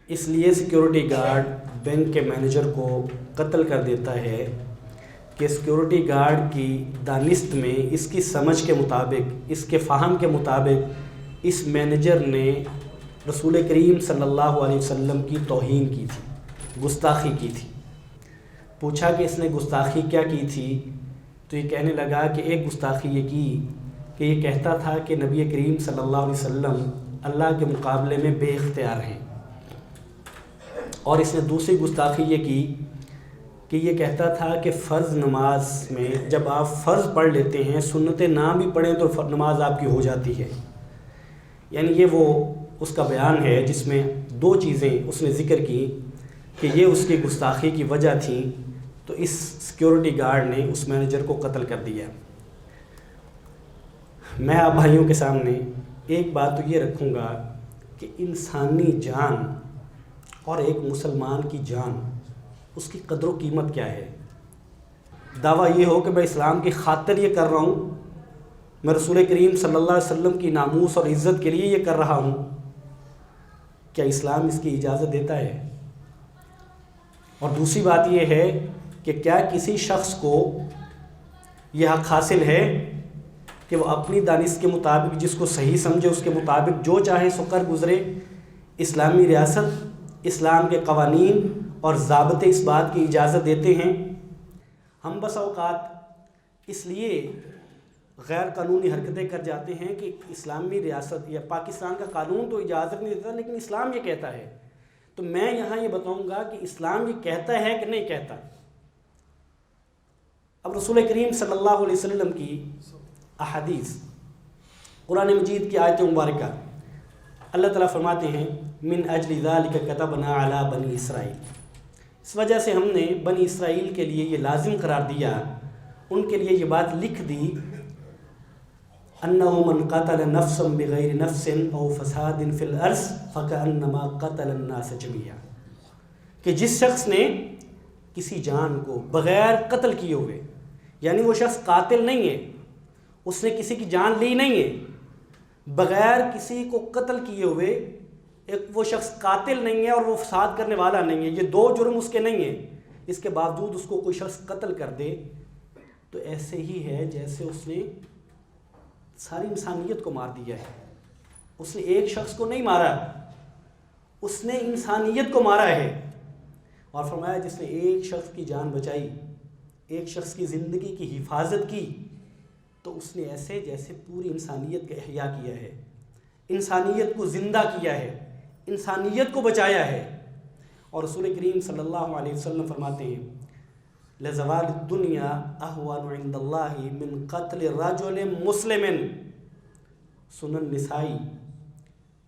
اس لیے security guard bank کے manager کو قتل کر دیتا ہے کہ سیکیورٹی گارڈ کی دانست میں، اس کی سمجھ کے مطابق، اس کے فہم کے مطابق اس مینیجر نے رسول کریم صلی اللہ علیہ وسلم کی توہین کی تھی، گستاخی کی تھی۔ پوچھا کہ اس نے گستاخی کیا کی تھی، تو یہ کہنے لگا کہ ایک گستاخی یہ کی کہ یہ کہتا تھا کہ نبی کریم صلی اللہ علیہ وسلم اللہ کے مقابلے میں بے اختیار ہیں، اور اس نے دوسری گستاخی یہ کی کہ یہ کہتا تھا کہ فرض نماز میں جب آپ فرض پڑھ لیتے ہیں، سنتیں نہ بھی پڑھیں تو نماز آپ کی ہو جاتی ہے۔ یعنی یہ وہ اس کا بیان ہے جس میں دو چیزیں اس نے ذکر کی کہ یہ اس کی گستاخی کی وجہ تھی، تو اس سیکیورٹی گارڈ نے اس مینیجر کو قتل کر دیا۔ میں آپ بھائیوں کے سامنے ایک بات تو یہ رکھوں گا کہ انسانی جان اور ایک مسلمان کی جان، اس کی قدر و قیمت کیا ہے۔ دعویٰ یہ ہو کہ میں اسلام کی خاطر یہ کر رہا ہوں، میں رسول کریم صلی اللہ علیہ وسلم کی ناموس اور عزت کے لیے یہ کر رہا ہوں، کیا اسلام اس کی اجازت دیتا ہے؟ اور دوسری بات یہ ہے کہ کیا کسی شخص کو یہ حق حاصل ہے کہ وہ اپنی دانش کے مطابق، جس کو صحیح سمجھے اس کے مطابق جو چاہے سو کر گزرے؟ اسلامی ریاست، اسلام کے قوانین اور ضابطے اس بات کی اجازت دیتے ہیں۔ ہم بس اوقات اس لیے غیر قانونی حرکتیں کر جاتے ہیں کہ اسلامی ریاست یا پاکستان کا قانون تو اجازت نہیں دیتا، لیکن اسلام یہ کہتا ہے۔ تو میں یہاں یہ بتاؤں گا کہ اسلام یہ کہتا ہے کہ نہیں کہتا۔ اب رسول کریم صلی اللہ علیہ وسلم کی احادیث، قرآن مجید کی آیت مبارکہ، اللہ تعالیٰ فرماتے ہیں من اجل ذالک کتبنا علی بنی اسرائیل، اس وجہ سے ہم نے بنی اسرائیل کے لیے یہ لازم قرار دیا، ان کے لیے یہ بات لکھ دی، انہ من قتل نفسا بغیر نفس او فساد فی الارض فکأنما قتل الناس جميعا، کہ جس شخص نے کسی جان کو بغیر قتل کیے ہوئے، یعنی وہ شخص قاتل نہیں ہے، اس نے کسی کی جان لی نہیں ہے، بغیر کسی کو قتل کیے ہوئے ایک وہ شخص قاتل نہیں ہے اور وہ فساد کرنے والا نہیں ہے، یہ دو جرم اس کے نہیں ہیں، اس کے باوجود اس کو کوئی شخص قتل کر دے تو ایسے ہی ہے جیسے اس نے ساری انسانیت کو مار دیا ہے۔ اس نے ایک شخص کو نہیں مارا، اس نے انسانیت کو مارا ہے۔ اور فرمایا جس نے ایک شخص کی جان بچائی، ایک شخص کی زندگی کی حفاظت کی، تو اس نے ایسے جیسے پوری انسانیت کا احیاء کیا ہے، انسانیت کو زندہ کیا ہے، انسانیت کو بچایا ہے۔ اور رسول کریم صلی اللہ علیہ وسلم فرماتے ہیں لزوال الدنیا اہون عند اللہ من قتل رجل مسلم، سنن نسائی،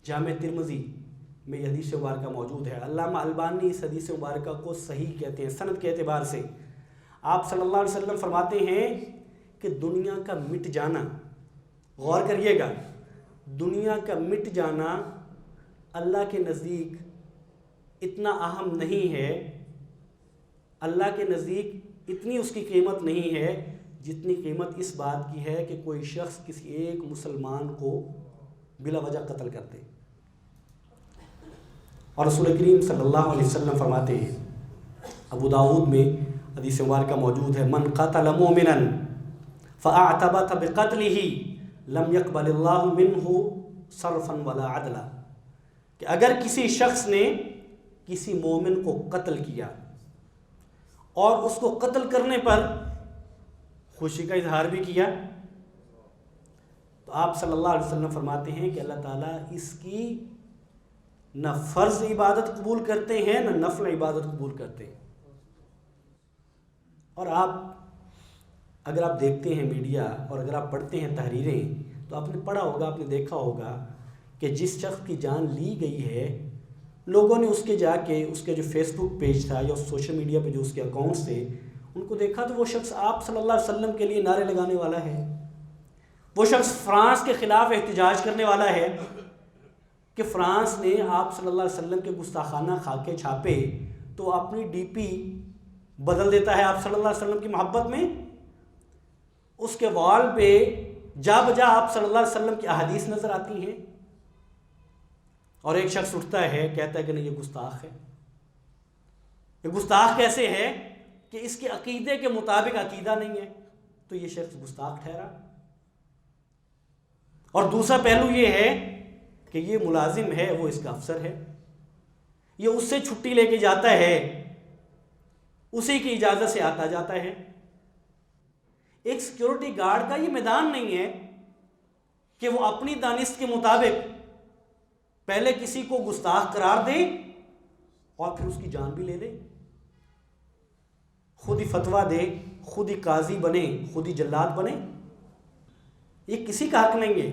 جامع ترمذی میں یہ حدیث مبارکہ موجود ہے۔ علامہ البانی اس حدیث مبارکہ کو صحیح کہتے ہیں سند کے اعتبار سے۔ آپ صلی اللہ علیہ وسلم فرماتے ہیں کہ دنیا کا مٹ جانا، غور کریے گا، دنیا کا مٹ جانا اللہ کے نزدیک اتنا اہم نہیں ہے، اللہ کے نزدیک اتنی اس کی قیمت نہیں ہے جتنی قیمت اس بات کی ہے کہ کوئی شخص کسی ایک مسلمان کو بلا وجہ قتل کر دے۔ اور رسول کریم صلی اللہ علیہ وسلم فرماتے ہیں، ابو داؤد میں حدیث مبارکہ موجود ہے، من قتل مؤمنا فاعتبت بقتله لم يقبل اللہ منہ صرفا ولا عدلا، کہ اگر کسی شخص نے کسی مومن کو قتل کیا اور اس کو قتل کرنے پر خوشی کا اظہار بھی کیا، تو آپ صلی اللہ علیہ وسلم فرماتے ہیں کہ اللہ تعالیٰ اس کی نہ فرض عبادت قبول کرتے ہیں نہ نفل عبادت قبول کرتے ہیں۔ اور اگر آپ دیکھتے ہیں میڈیا اور اگر آپ پڑھتے ہیں تحریریں، تو آپ نے پڑھا ہوگا، آپ نے دیکھا ہوگا کہ جس شخص کی جان لی گئی ہے، لوگوں نے اس کے جا کے اس کے جو فیس بک پیج تھا یا سوشل میڈیا پہ جو اس کے اکاؤنٹس تھے ان کو دیکھا تو وہ شخص آپ صلی اللہ علیہ وسلم کے لیے نعرے لگانے والا ہے، وہ شخص فرانس کے خلاف احتجاج کرنے والا ہے کہ فرانس نے آپ صلی اللہ علیہ وسلم کے گستاخانہ خاکے چھاپے تو اپنی ڈی پی بدل دیتا ہے آپ صلی اللہ علیہ وسلم کی محبت میں، اس کے وال پہ جا بجا آپ صلی اللہ علیہ وسلم کی احادیث نظر آتی ہیں۔ اور ایک شخص اٹھتا ہے کہتا ہے کہ نہیں یہ گستاخ ہے. یہ گستاخ کیسے ہے کہ اس کے عقیدے کے مطابق عقیدہ نہیں ہے، تو یہ شخص گستاخ ٹھہرا. اور دوسرا پہلو یہ ہے کہ یہ ملازم ہے، وہ اس کا افسر ہے، یہ اس سے چھٹی لے کے جاتا ہے، اسی کی اجازت سے آتا جاتا ہے. ایک سیکیورٹی گارڈ کا یہ میدان نہیں ہے کہ وہ اپنی دانست کے مطابق پہلے کسی کو گستاخ قرار دے اور پھر اس کی جان بھی لے لے، خود ہی فتویٰ دے، خود ہی قاضی بنے، خود ہی جلاد بنے. یہ کسی کا حق نہیں ہے.